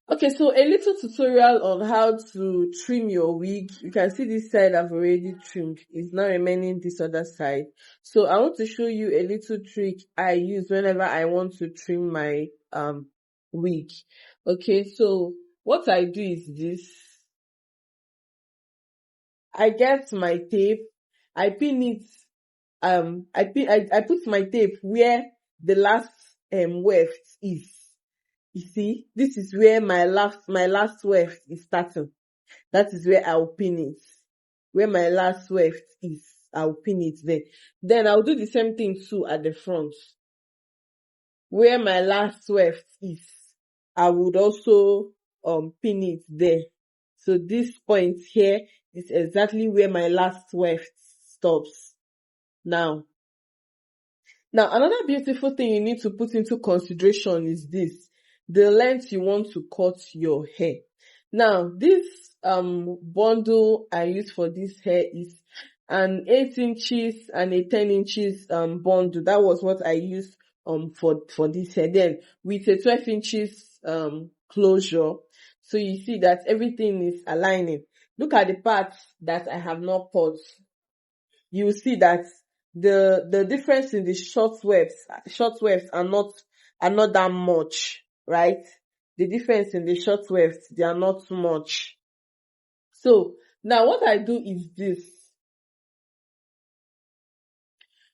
Okay, so a little tutorial on how to trim your wig. You can see this side I've already trimmed. It's now remaining this other side. So I want to show you a little trick I use whenever I want to trim my wig. Okay, so what I do is this. I get my tape, I pin it, I put my tape where the last weft is. You see, this is where my last weft is starting. That is where I'll pin it. Where my last weft is, I'll pin it there. Then I'll do the same thing too at the front. Where my last weft is, I would also pin it there. So this point here is exactly where my last weft stops. Now another beautiful thing you need to put into consideration is this: the length you want to cut your hair. Now, this bundle I use for this hair is an 8 inches and a 10 inches bundle. That was what I used for this hair. Then with a 12 inches closure. So you see that everything is aligning. Look at the parts that I have not cut. You will see that the difference in the short wefts are not that much, right? The difference in the short wefts, they are not too much. So now what I do is this.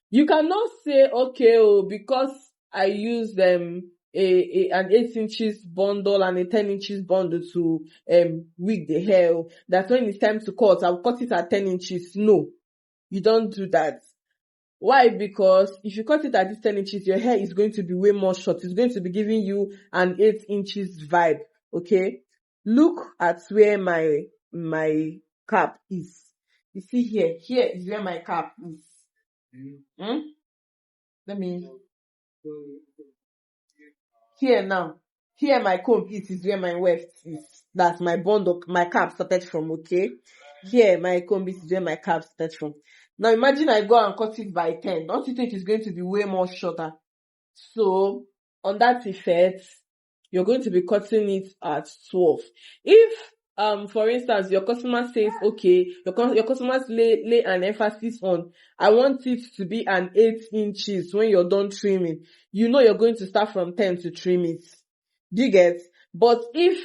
You cannot say, okay, because I use an 8 inches bundle and a 10 inches bundle to wig the hair, that when it's time to cut, I'll cut it at 10 inches. No, you don't do that. Why? Because if you cut it at this 10 inches, your hair is going to be way more short. It's going to be giving you an 8 inches vibe. Okay? Look at where my cap is. You see here is where my cap is. Let me, here now, here my comb is where my weft is. That's my bundle, my cap started from, okay? Here my comb is where my cap started from. Now imagine I go and cut it by 10. Don't you think it's going to be way more shorter? So on that effect, you're going to be cutting it at 12. If for instance your customer says, okay, your customers lay an emphasis on, I want it to be an 8 inches when you're done trimming, you know you're going to start from 10 to trim it. Do you get? But if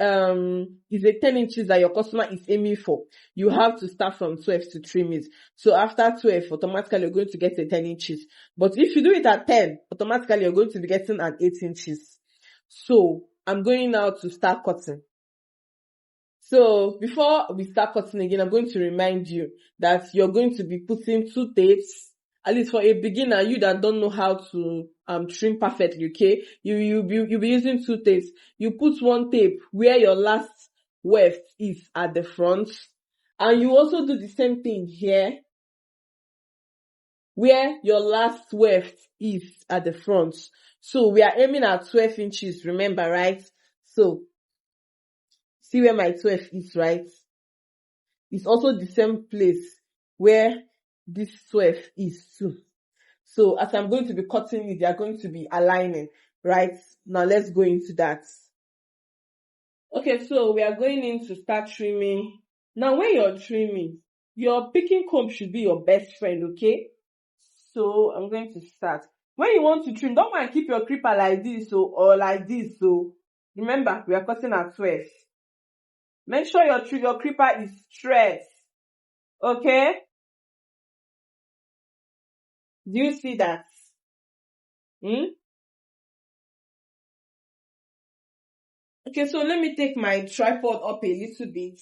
is a 10 inches that your customer is aiming for, you have to start from 12 to trim it. So after 12, automatically you're going to get a 10 inches. But if you do it at 10, automatically you're going to be getting an 8 inches. So I'm going now to start cutting. So before we start cutting again, I'm going to remind you that you're going to be putting 2 tapes. At least for a beginner, you that don't know how to trim perfectly, okay? You'll be using 2 tapes. You put 1 tape where your last weft is at the front, and you also do the same thing here where your last weft is at the front. So we are aiming at 12 inches, remember, right? So see where my 12 is, right? It's also the same place where this 12 is too. So as I'm going to be cutting it, they are going to be aligning, right? Now let's go into that. Okay, so we are going in to start trimming. Now when you're trimming, your picking comb should be your best friend, okay? So I'm going to start. When you want to trim, don't mind keep your clipper like this or like this. So remember, we are cutting at 12. Make sure your clipper is straight. Okay? Do you see that? Okay, so let me take my tripod up a little bit.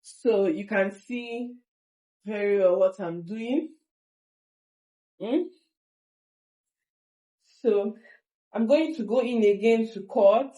So you can see very well what I'm doing. So I'm going to go in again to cut.